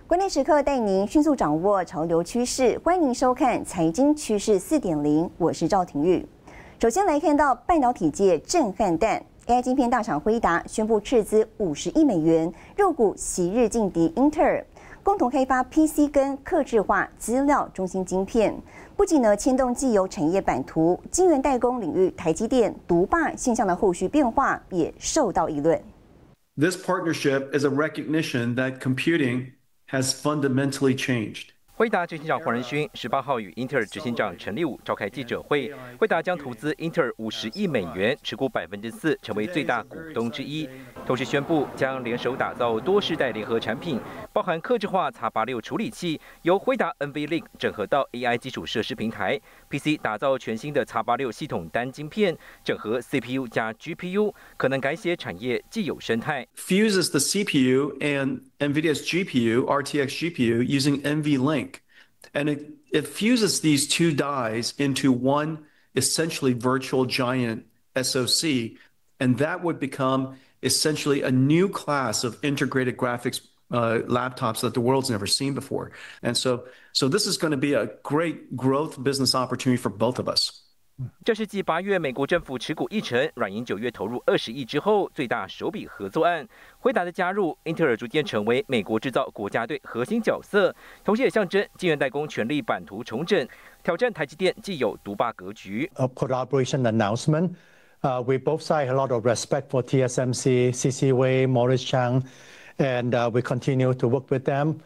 关键时刻带您迅速掌握潮流趋势，欢迎您收看《财经趋势4.0》，我是赵廷玉。首先来看到半导体界震撼弹 ，AI 晶片大厂辉达宣布斥资50亿美元入股昔日劲敌英特尔，共同开发 PC 跟客制化资料中心晶片。不仅牵动既有产业版图，晶圆代工领域台积电独霸现象的后续变化也受到议论。This partnership is a recognition that computing has fundamentally changed. 辉达执行长黄仁勋18号与英特尔执行长陈立武召开记者会，辉达将投资英特尔50亿美元，持股4%，成为最大股东之一。同时宣布将联手打造多世代联合产品，包含客制化 X86 处理器，由辉达 NVLink 整合到 AI 基础设施平台 ，PC 打造全新的 X86 系统单晶片，整合 CPU 加 GPU， 可能改写产业既有生态。Fuses the CPU and NVIDIA's GPU, RTX GPU, using NVLink. And it fuses these two dies into one essentially virtual giant SoC. And that would become essentially a new class of integrated graphics laptops that the world's never seen before. And so this is going to be a great growth business opportunity for both of us. 这是继8月美国政府持股1成，软银9月投入20亿之后最大首笔合作案。辉达的加入，英特尔逐渐成为美国制造国家队核心角色，同时也象征晶圆代工权力版图重整，挑战台积电既有独霸格局。A collaboration announcement. We both sides a lot of respect for TSMC, C.C. Wei, Morris Chang, and we continue to work with them.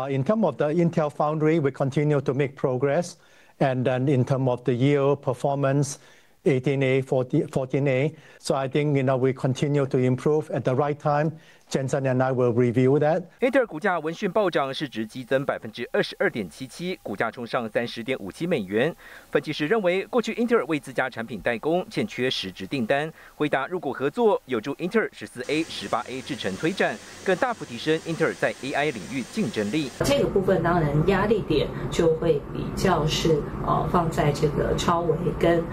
In terms of the Intel Foundry, we continue to make progress. And then in terms of the yield performance, 18A, 14A. So I think we continue to improve at the right time. Jensen and I will review that. 英特尔股价闻讯暴涨，市值激增22.77%，股价冲上30.57美元。分析师认为，过去英特尔为自家产品代工欠缺实质订单，辉达入股合作有助英特尔14A、18A 制程推展，更大幅提升英特尔在 AI 领域竞争力。这个部分当然压力点就会比较是放在这个超微跟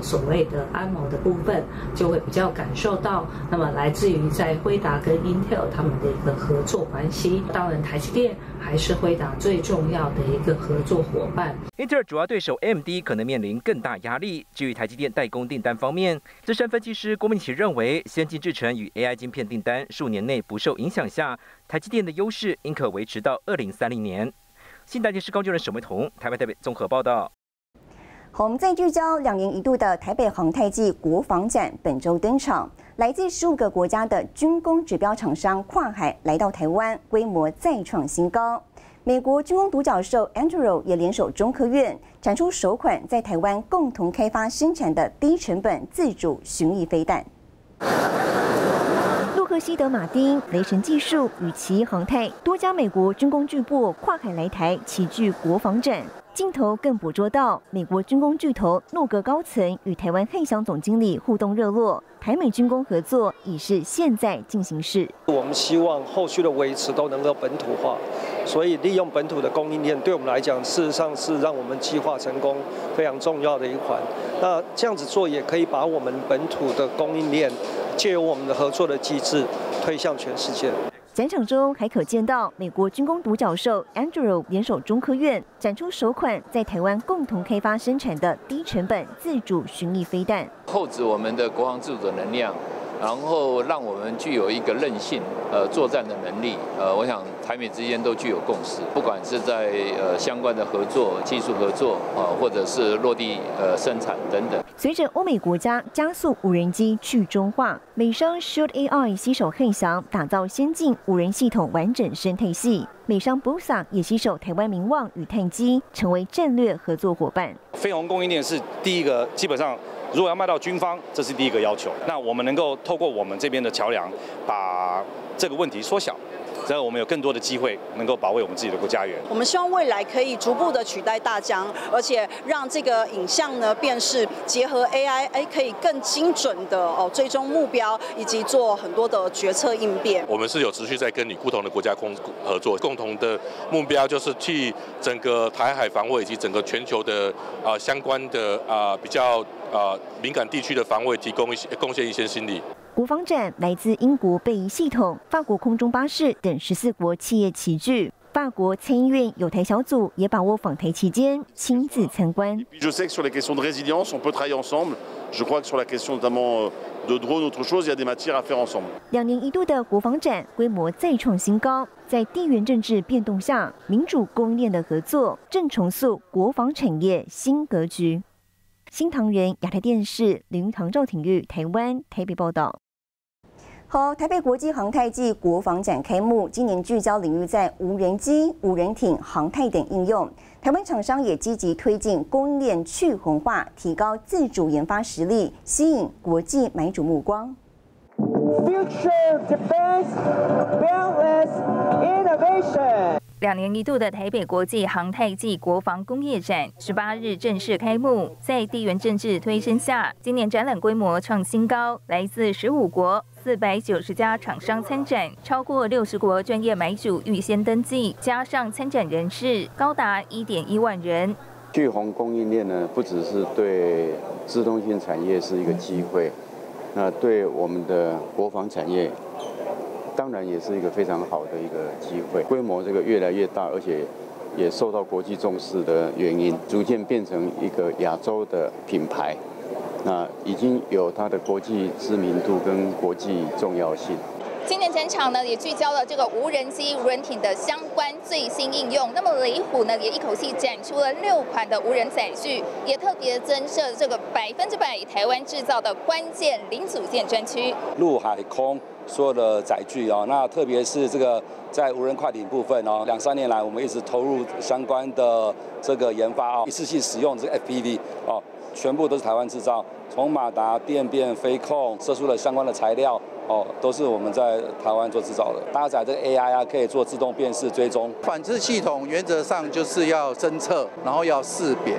所谓的安谋的部分，就会比较感受到。那么来自于在辉达跟英特尔他们的一个合作关系，当然台积电还是辉达最重要的一个合作伙伴。英特尔主要对手 AMD 可能面临更大压力。至于台积电代工订单方面，资深分析师郭明奇认为，先进制程与 AI 晶片订单数年内不受影响下，台积电的优势应可维持到2030年。新台电视高就人沈维彤台北综合报道。好，我们再聚焦2年一度的台北航太暨国防展本周登场，来自15个国家的军工指标厂商跨海来到台湾，规模再创新高。美国军工独角兽 Anduril 也联手中科院，展出首款在台湾共同开发生产的低成本自主巡弋飞弹。洛克希德马丁、雷神技术与奇航太多家美国军工巨擘跨海来台，齐聚国防展。镜头更捕捉到美国军工巨头诺格高层与台湾汉翔总经理互动热络，台美军工合作已是现在进行式。我们希望后续的维持都能够本土化，所以利用本土的供应链，对我们来讲，事实上是让我们计划成功非常重要的一环。那这样子做也可以把我们本土的供应链，借由我们的合作的机制，推向全世界。展场中还可见到美国军工独角兽 Anduril 联手中科院，展出首款在台湾共同开发生产的低成本自主巡弋飞弹，厚植我们的国防自主的能量，然后让我们具有一个韧性，作战的能力。我想台美之间都具有共识，不管是在相关的合作、技术合作或者是落地生产等等。随着欧美国家加速无人机去中化，美商 Shield AI 携手汉翔打造先进无人系统完整生态系，美商 Busa 也携手台湾名望与泰基，成为战略合作伙伴。飞鸿供应链是第一个，基本上如果要卖到军方，这是第一个要求。那我们能够透过我们这边的桥梁，把这个问题缩小。这样我们有更多的机会能够保卫我们自己的国家园。我们希望未来可以逐步的取代大疆，而且让这个影像呢辨识结合 AI， 可以更精准的追踪目标，以及做很多的决策应变。我们是有持续在跟你不同的国家合作，共同的目标就是替整个台海防卫以及整个全球的相关的比较敏感地区的防卫提供贡献一些心力。国防展来自英国贝仪系统、法国空中巴士等14国企业齐聚。法国参议院有台小组也把握访台期间亲自参观。Je sais que sur les questions de résilience, on peut travailler ensemble. Je crois que sur la question notamment de drones, autre chose, il y a des matières à faire ensemble. 2年一度的国防展规模再创新高，在地缘政治变动下，民主供应链的合作正重塑国防产业新格局。新唐人亚太电视林玉堂、赵廷玉，台湾台北报道。好，台北国际航太暨国防展开幕，今年聚焦领域在无人机、无人艇、航太等应用。台湾厂商也积极推进供应链去魂化，提高自主研发实力，吸引国际买主目光。Future Defense Boundless Innovation。2年一度的台北国际航太暨国防工业展18日正式开幕，在地缘政治推升下，今年展览规模创新高，来自15国。490家厂商参展，超过60国专业买主预先登记，加上参展人士高达1.1万人。去宏供应链呢，不只是对自动性产业是一个机会，那对我们的国防产业，当然也是一个非常好的一个机会。规模这个越来越大，而且也受到国际重视的原因，逐渐变成一个亚洲的品牌。那已经有它的国际知名度跟国际重要性。今年展场呢也聚焦了这个无人机、无人艇的相关最新应用。那么雷虎呢也一口气展出了6款的无人载具，也特别增设这个100%台湾制造的关键零组件专区。陆海空所有的载具哦，那特别是这个在无人快艇部分哦，2-3年来我们一直投入相关的这个研发哦，一次性使用这个 FPV 哦。全部都是台湾制造，从马达、电变、飞控、射出的相关的材料，哦，都是我们在台湾做制造的。搭载这个 AI 啊，可以做自动辨识追踪。反制系统原则上就是要侦测，然后要识别，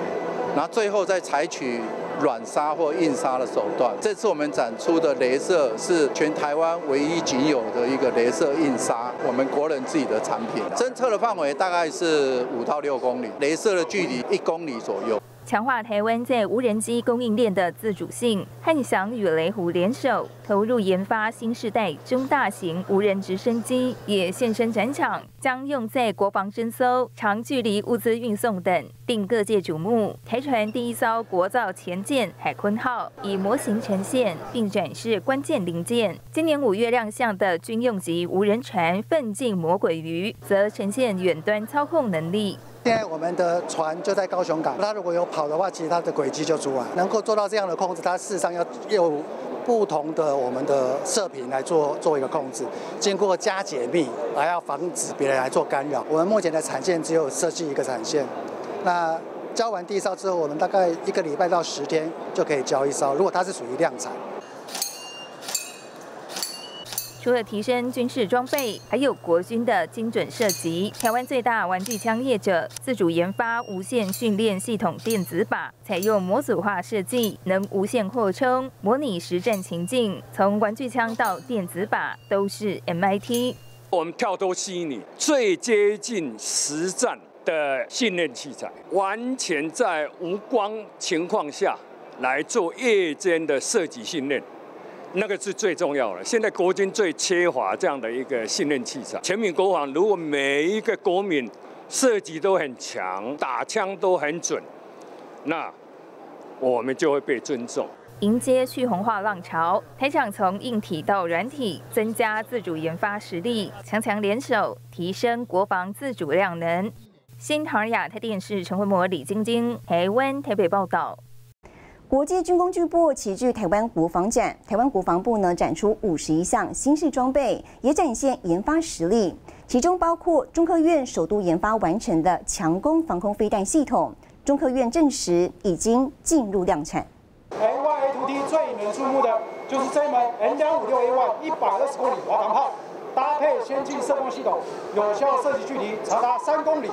然后最后再采取软杀或硬杀的手段。这次我们展出的雷射是全台湾唯一仅有的一个雷射硬杀，我们国人自己的产品。侦测的范围大概是5到6公里，雷射的距离1公里左右。强化台湾在无人机供应链的自主性，汉翔与雷虎联手投入研发新世代中大型无人直升机，也现身展场，将用在国防侦搜、长距离物资运送等，令各界瞩目。台船第1艘国造前舰海鲲号以模型呈现，并展示关键零件。今年5月亮相的军用级无人船奋进魔鬼鱼，则呈现远端操控能力。现在我们的船就在高雄港，它如果有跑的话，其实它的轨迹就出来，能够做到这样的控制，它事实上要有不同的我们的射频来做一个控制，经过加解密，还要防止别人来做干扰。我们目前的产线只有设计1个产线，那交完第1艘之后，我们大概1个礼拜到10天就可以交1艘，如果它是属于量产。除了提升军事装备，还有国军的精准射击。台湾最大玩具枪业者自主研发无线训练系统电子靶，采用模组化设计，能无线扩充，模拟实战情境。从玩具枪到电子靶，都是 MIT。我们跳脱虚拟，最接近实战的训练器材，完全在无光情况下来做夜间的射击训练。那个是最重要的。现在国军最缺乏这样的一个训练器材。全民国防，如果每一个国民射击都很强，打枪都很准，那我们就会被尊重。迎接去红化浪潮，台厂从硬体到软体，增加自主研发实力，强联手，提升国防自主量能。新唐亚太电视陈慧模、李晶晶，台湾台北报道。国际军工俱乐部齐聚台湾国防展，台湾国防部展出51项新式装备，也展现研发实力，其中包括中科院首度研发完成的强攻防空飞弹系统，中科院证实已经进入量产。A1A2T 最引人注目的就是这一门 N256A1 120公里滑膛炮，搭配先进射控系统，有效射击距离长达3公里。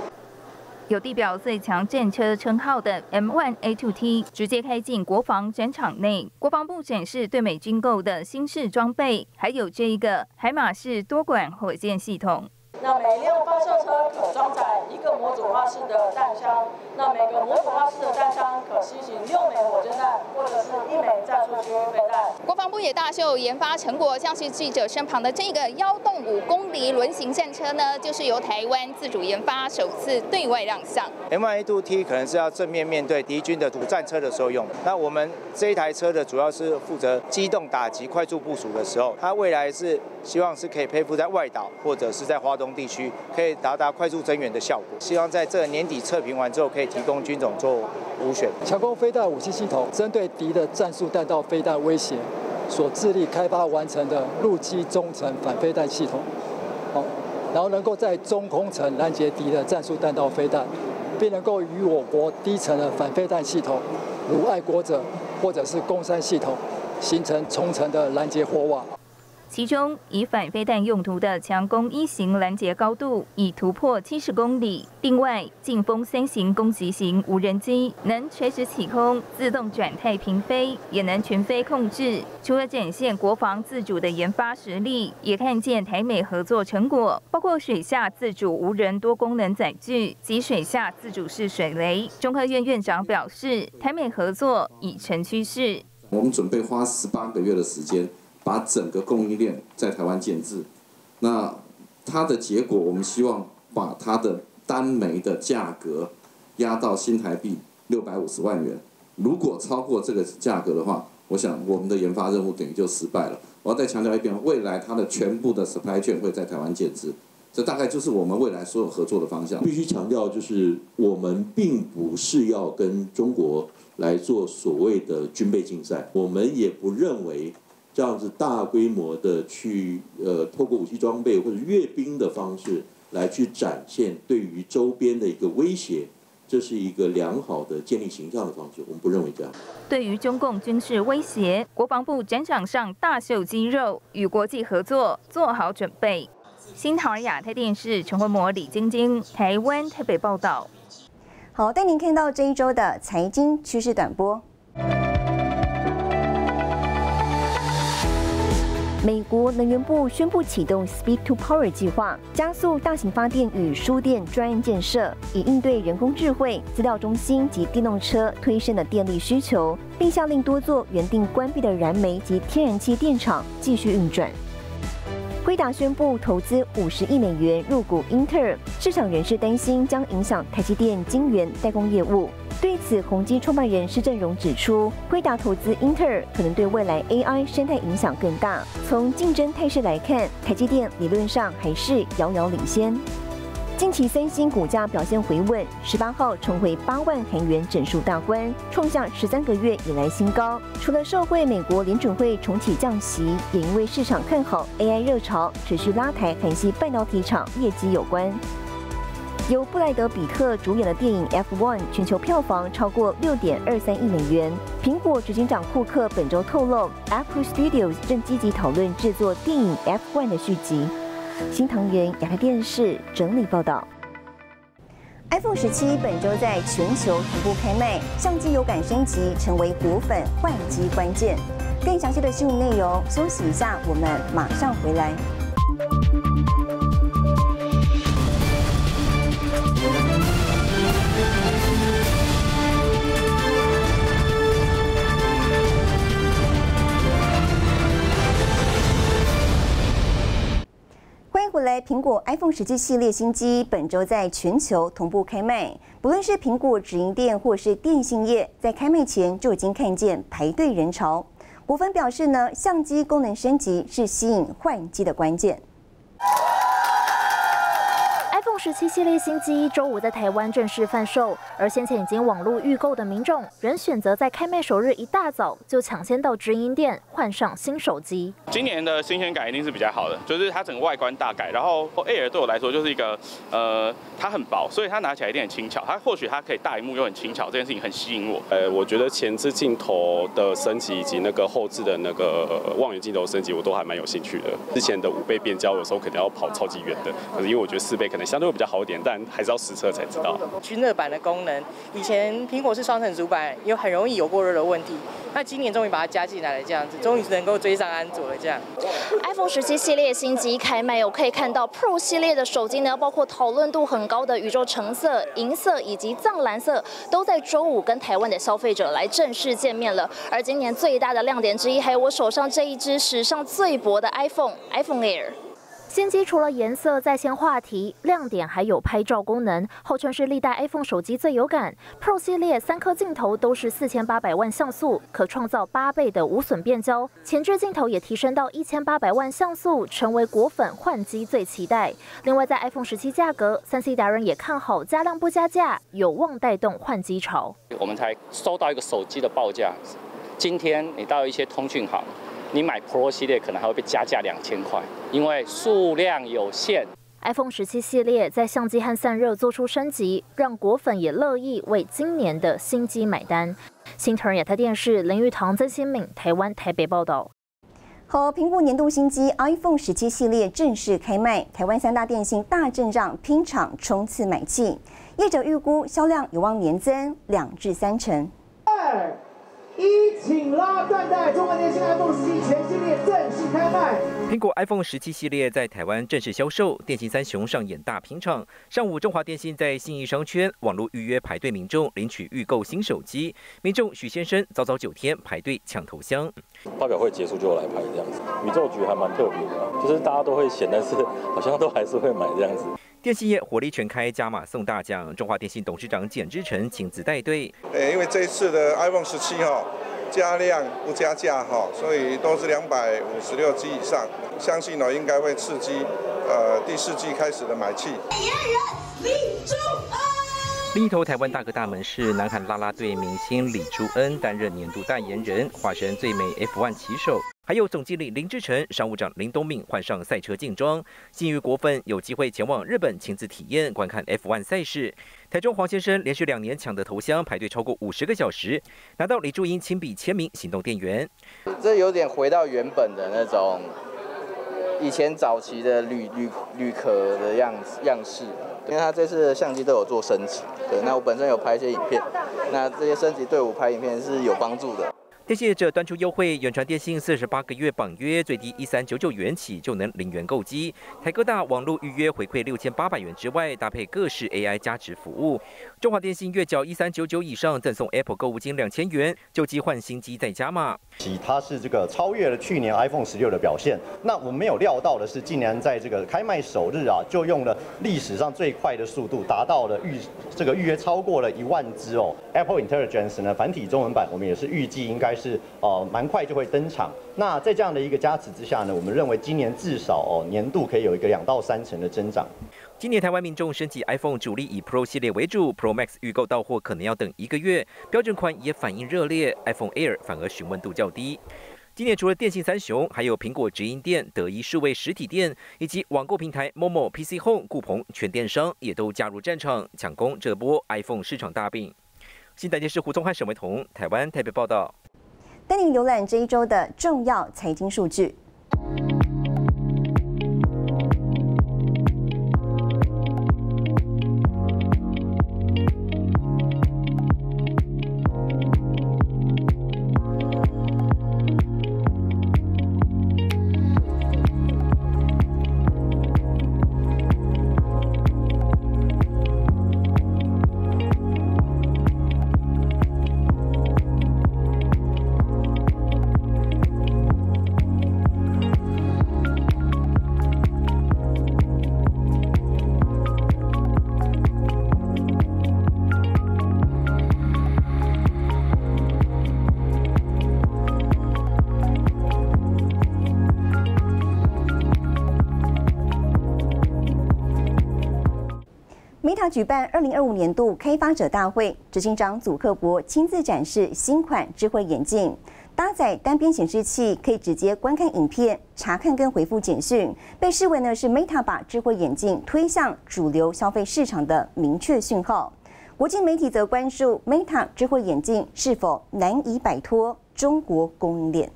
有地表最强战车称号的 M1A2T 直接开进国防展场内，国防部展示对美军购的新式装备，还有这一个海马式多管火箭系统。那每辆发射车可装载载1个模组化式的弹枪。那每个模组化式的弹枪可吸行6枚火箭弹，或者是1枚战术区域飞弹。国防部也大秀研发成果，像是记者身旁的这个腰动5公里轮型战车呢，就是由台湾自主研发，首次对外亮相。M1A2T 可能是要正面面对敌军的主战车的时候用。那我们这一台车的主要是负责机动打击、快速部署的时候，它未来是希望是可以配附在外岛或者是在华东地区，可以达快速增援的效果。希望在这年底测评完之后，可以提供军种做五选。强攻飞弹武器系统针对敌的战术弹道飞弹威胁，所致力开发完成的陆基中程反飞弹系统，然后能够在中空层拦截敌的战术弹道飞弹，并能够与我国低层的反飞弹系统，如爱国者或者是弓山系统，形成重层的拦截火网。其中，以反飞弹用途的强攻1型拦截高度已突破70公里。另外，劲风3型攻击型无人机能垂直起空、自动转态平飞，也能全飞控制。除了展现国防自主的研发实力，也看见台美合作成果，包括水下自主无人多功能载具及水下自主式水雷。中科院院长表示，台美合作已成趋势。我们准备花18个月的时间，把整个供应链在台湾建制。那它的结果，我们希望把它的单枚的价格压到新台币650万元。如果超过这个价格的话，我想我们的研发任务等于就失败了。我要再强调一遍，未来它的全部的 supply chain 会在台湾建制。这大概就是我们未来所有合作的方向。必须强调，就是我们并不是要跟中国来做所谓的军备竞赛，我们也不认为这样子大规模的去透过武器装备或者阅兵的方式来去展现对于周边的一个威胁，这是一个良好的建立形象的方式，我们不认为这样。对于中共军事威胁，国防部展场上大秀肌肉，与国际合作做好准备。新唐人亚太电视陈慧模、李晶晶，台湾台北报道。好，带您看到这一周的财经趋势短波。美国能源部宣布启动 Speed to Power 计划，加速大型发电与输电专案建设，以应对人工智慧、资料中心及电动车推升的电力需求，并下令多座原定关闭的燃煤及天然气电厂继续运转。辉达宣布投资50亿美元入股英特尔，市场人士担心将影响台积电晶圆代工业务。对此，宏基创办人施正荣指出，辉达投资英特尔可能对未来 AI 生态影响更大。从竞争态势来看，台积电理论上还是遥遥领先。近期三星股价表现回稳，18号重回8万韩元整数大关，创下13个月以来新高。除了受惠美国联准会重启降息，也因为市场看好 AI 热潮持续拉抬韩系半导体厂业绩有关。由布莱德·比特主演的电影《F1》全球票房超过6.23亿美元。苹果执行长库克本周透露 ，Apple Studios 正积极讨论制作电影《F1》的续集。新唐人亚太电视整理报道。iPhone 17本周在全球同步开卖，相机有感升级成为果粉换机关键。更详细的新闻内容，休息一下，我们马上回来。欢迎回来，苹果 iPhone 17系列新机本周在全球同步开卖。不论是苹果直营店或是电信业，在开卖前就已经看见排队人潮。果粉表示呢，相机功能升级是吸引换机的关键。iPhone 17系列新机周五在台湾正式贩售，而先前已经网络预购的民众，仍选择在开卖首日一大早就抢先到直营店换上新手机。今年的新鲜感一定是比较好的，就是它整个外观大改，然后 Air 对我来说就是一个它很薄，所以它拿起来一定很轻巧。它或许它可以大萤幕又很轻巧，这件事情很吸引我。我觉得前置镜头的升级以及那个后置的那个望远镜头升级，我都还蛮有兴趣的。之前的5倍变焦有时候可能要跑超级远的，可是因为我觉得4倍可能相对会比较好一点，但还是要实测才知道。均热板的功能，以前苹果是双层主板，又很容易有过热的问题。那今年终于把它加进来了，这样子，终于能够追上安卓了。这样 ，iPhone 17系列新机开卖，可以看到 Pro 系列的手机呢，包括讨论度很高的宇宙橙色、银色以及藏蓝色，都在周五跟台湾的消费者来正式见面了。而今年最大的亮点之一，还有我手上这一支史上最薄的 iPhone Air。新机除了颜色在线话题，亮点还有拍照功能，号称是历代 iPhone 手机最有感。Pro 系列3颗镜头都是4800万像素，可创造8倍的无损变焦，前置镜头也提升到1800万像素，成为果粉换机最期待。另外，在 iPhone 17价格，3C 达人也看好加量不加价，有望带动换机潮。我们才收到一个手机的报价，今天你到一些通讯行。你买 Pro 系列可能还会被加价2000块，因为数量有限。iPhone 17系列在相机和散热做出升级，让果粉也乐意为今年的新机买单。新唐人亚太电视林玉堂、曾新敏，台湾台北报道。和苹果年度新机 iPhone 17系列正式开卖，台湾3大电信大阵仗拼场冲刺买气，业者预估销量有望年增2至3成。请拉断带，中华电信 iPhone 17全系列正式开卖。苹果 iPhone 17系列在台湾正式销售，电信三雄上演大拼场。上午，中华电信在信义商圈网络预约排队民众领取预购新手机，民众许先生早9天排队抢头香。发表会结束就来排这样子，宇宙局还蛮特别的，就是大家都会选，但是好像都还是会买这样子。电信业火力全开，加码送大奖。中华电信董事长简之诚亲自带队。因为这一次的 iPhone 17加量不加价所以都是256 G 以上，相信应该会刺激第4季开始的买气。另一头，台湾大哥大门市南韩啦啦队明星李朱恩担任年度代言人，化身最美 F1 骑手。还有总经理林志成、商务长林东敏换上赛车劲装，信誉果粉有机会前往日本亲自体验观看 F1 赛事。台中黄先生连续2年抢得头香，排队超过50个小时，拿到李祝英亲笔签名行动电源。这有点回到原本的那种以前早期的铝壳的样式，因为它这次的相机都有做升级。对，那我本身有拍一些影片，那这些升级对我拍影片是有帮助的。电信业者端出优惠，远传电信48个月绑约，最低1399元起就能0元购机。台哥大网络预约回馈6800元之外，搭配各式 AI 加值服务。中华电信月缴1399以上赠送 Apple 购物金2000元，旧机换新机再加码。它是这个超越了去年 iPhone 16的表现。那我们没有料到的是，竟然在这个开卖首日就用了历史上最快的速度，达到了预约超过了1万只Apple Intelligence 呢，繁体中文版我们也是预计应该是蛮快就会登场。那在这样的一个加持之下呢，我们认为今年至少年度可以有一个2到3成的增长。今年台湾民众升级 iPhone 主力以 Pro 系列为主 ，Pro Max 预购到货可能要等1个月，标准款也反应热烈 ，iPhone Air 反而询问度较低。今年除了电信三雄，还有苹果直营店、德一数位实体店以及网购平台 Momo、PC Home、顾鹏全电商也都加入战场，抢攻这波 iPhone 市场大饼。新台电视胡宗汉、沈维彤，台湾台北报道。带您浏览这一周的重要财经数据。Meta 举办2025年度开发者大会，执行长祖克伯亲自展示新款智慧眼镜，搭载单边显示器，可以直接观看影片、查看跟回复简讯，被视为是 Meta 把智慧眼镜推向主流消费市场的明确讯号。国际媒体则关注 Meta 智慧眼镜是否难以摆脱中国供应链。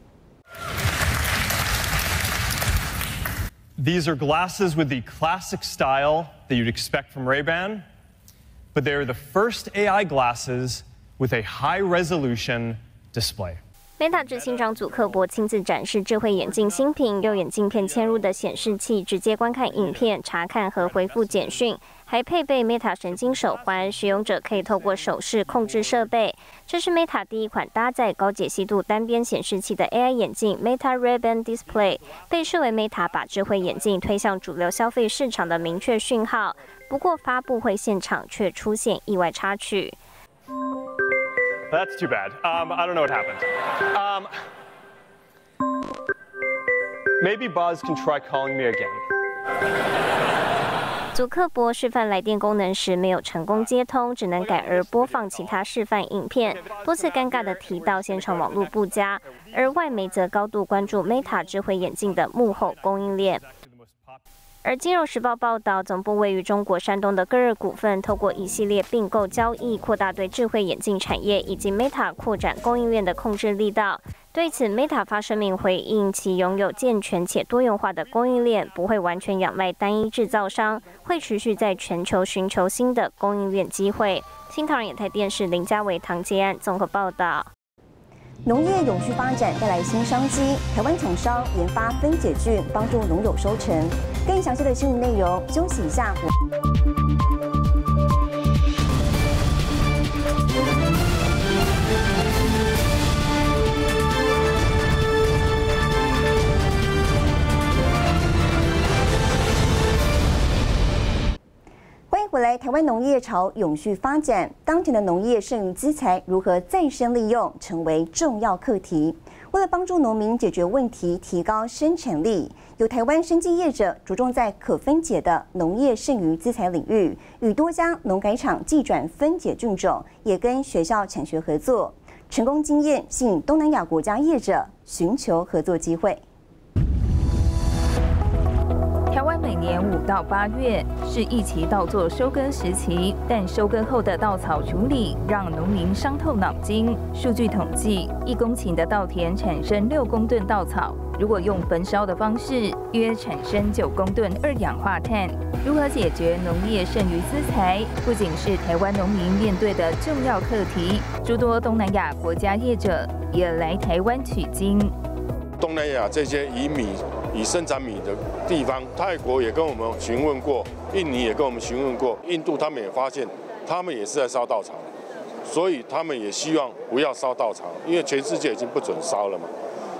These are glasses with the classic style that you'd expect from Ray-Ban, but they're the first AI glasses with a high-resolution display. Meta 执行长祖克伯亲自展示智慧眼镜新品，用眼镜片嵌入的显示器直接观看影片、查看和回复简讯，还配备 Meta 神经手环，使用者可以透过手势控制设备。这是 Meta 第一款搭载高解析度单边显示器的 AI 眼镜 Meta Ray-Ban Display， 被视为 Meta 把智慧眼镜推向主流消费市场的明确讯号。不过发布会现场却出现意外插曲。 That's too bad. I don't know what happened. Maybe Buzz can try calling me again. 祖克伯示范来电功能时没有成功接通，只能改而播放其他示范影片，多次尴尬地提到现场网络不佳。而外媒则高度关注 Meta 智慧眼镜的幕后供应链。 而《金融时报》报道，总部位于中国山东的歌尔股份，透过一系列并购交易，扩大对智慧眼镜产业以及 Meta 扩展供应链的控制力道。对此 ，Meta 发声明回应，其拥有健全且多元化的供应链，不会完全仰赖单一制造商，会持续在全球寻求新的供应链机会。新唐人亚太电视林家伟、唐杰安综合报道。 农业永续发展带来新商机，台湾厂商研发分解菌，帮助农友收成。更详细的新闻内容，休息一下。欢迎回来，台湾农业朝永续发展，当前的农业剩余资材如何再生利用，成为重要课题。为了帮助农民解决问题，提高生产力，有台湾生技业者着重在可分解的农业剩余资材领域，与多家农改场技转分解菌种，也跟学校产学合作，成功经验吸引东南亚国家业者寻求合作机会。 台湾每年5到8月是一期稻作收割时期，但收割后的稻草处理让农民伤透脑筋。数据统计，1公顷的稻田产生6公吨稻草，如果用焚烧的方式，约产生9公吨二氧化碳。如何解决农业剩余资材，不仅是台湾农民面对的重要课题，诸多东南亚国家业者也来台湾取经。东南亚这些以生产米的地方，泰国也跟我们询问过，印尼也跟我们询问过，印度他们也发现，他们也是在烧稻草，所以他们也希望不要烧稻草，因为全世界已经不准烧了嘛，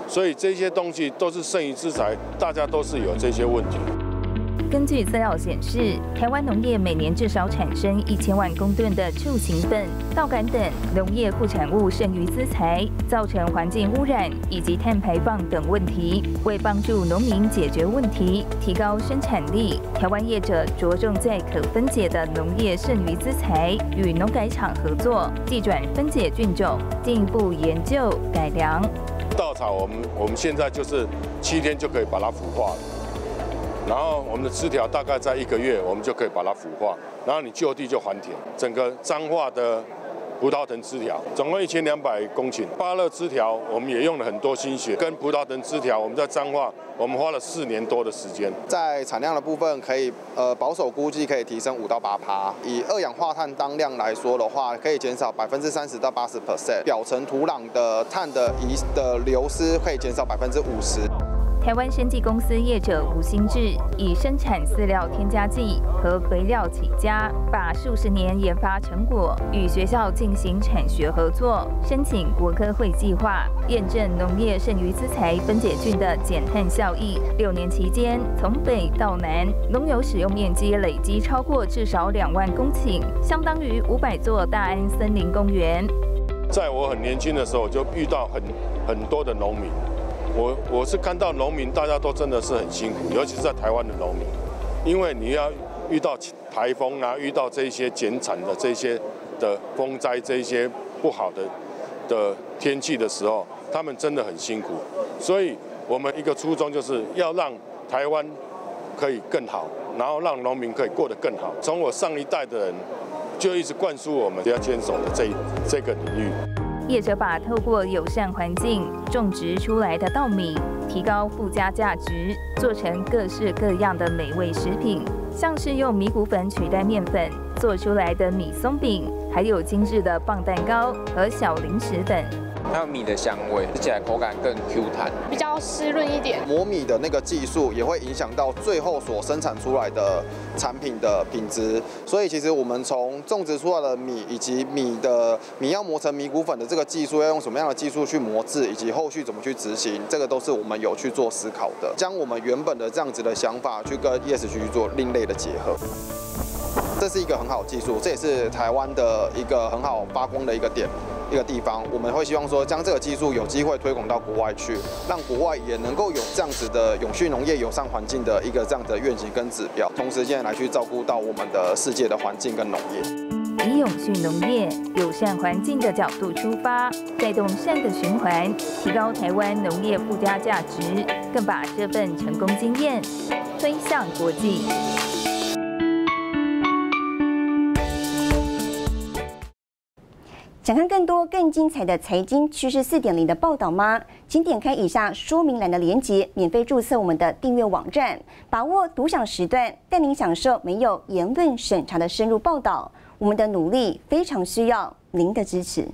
所以这些东西都是剩余资材，大家都是有这些问题。 根据资料显示，台湾农业每年至少产生1000万公吨的畜禽粪、稻杆等农业副产物剩余资材，造成环境污染以及碳排放等问题。为帮助农民解决问题，提高生产力，台湾业者着重在可分解的农业剩余资材，与农改场合作，技转分解菌种，进一步研究改良。稻草我们现在就是7天就可以把它腐化了。 然后我们的枝条大概在1个月，我们就可以把它腐化，然后你就地就还田。整个彰化的葡萄藤枝条总共1200公顷，芭乐枝条我们也用了很多心血，跟葡萄藤枝条我们在彰化我们花了4年多的时间。在产量的部分，可以保守估计可以提升5到8%。以二氧化碳当量来说的话，可以减少30%到80%，表层土壤的碳的流失可以减少50%。 台湾生技公司业者吴兴志以生产饲料添加剂和肥料起家，把数10年研发成果与学校进行产学合作，申请国科会计划，验证农业剩余资材分解菌的减碳效益。6年期间，从北到南，农友使用面积累积超过至少2万公顷，相当于500座大安森林公园。在我很年轻的时候，就遇到很多的农民。 我是看到农民，大家都真的是很辛苦，尤其是在台湾的农民，因为你要遇到台风啊，遇到这些减产的这些的风灾，这些不好的天气的时候，他们真的很辛苦。所以我们一个初衷就是要让台湾可以更好，然后让农民可以过得更好。从我上一代的人就一直灌输我们要坚守的这个领域。 业者把透过友善环境种植出来的稻米，提高附加价值，做成各式各样的美味食品，像是用米谷粉取代面粉做出来的米松饼，还有精致的棒蛋糕和小零食等。还有米的香味，吃起来口感更 Q 弹，比较湿润一点。磨米的那个技术也会影响到最后所生产出来的产品的品质，所以其实我们从种植出来的米以及米要磨成米谷粉的这个技术，要用什么样的技术去磨制，以及后续怎么去执行，这个都是我们有去做思考的，将我们原本的这样子的想法去跟 ESG 去做另类的结合。这是一个很好的技术，这也是台湾的一个很好发光的一个地方。我们会希望说，将这个技术有机会推广到国外去，让国外也能够有这样子的永续农业、友善环境的一个这样的愿景跟指标，同时间来去照顾到我们的世界的环境跟农业。以永续农业、友善环境的角度出发，带动善的循环，提高台湾农业附加价值，更把这份成功经验推向国际。想看更多更精彩的财经趋势4.0的报道吗？请点开以下说明栏的连结，免费注册我们的订阅网站，把握独享时段，带您享受没有言论审查的深入报道。我们的努力非常需要您的支持。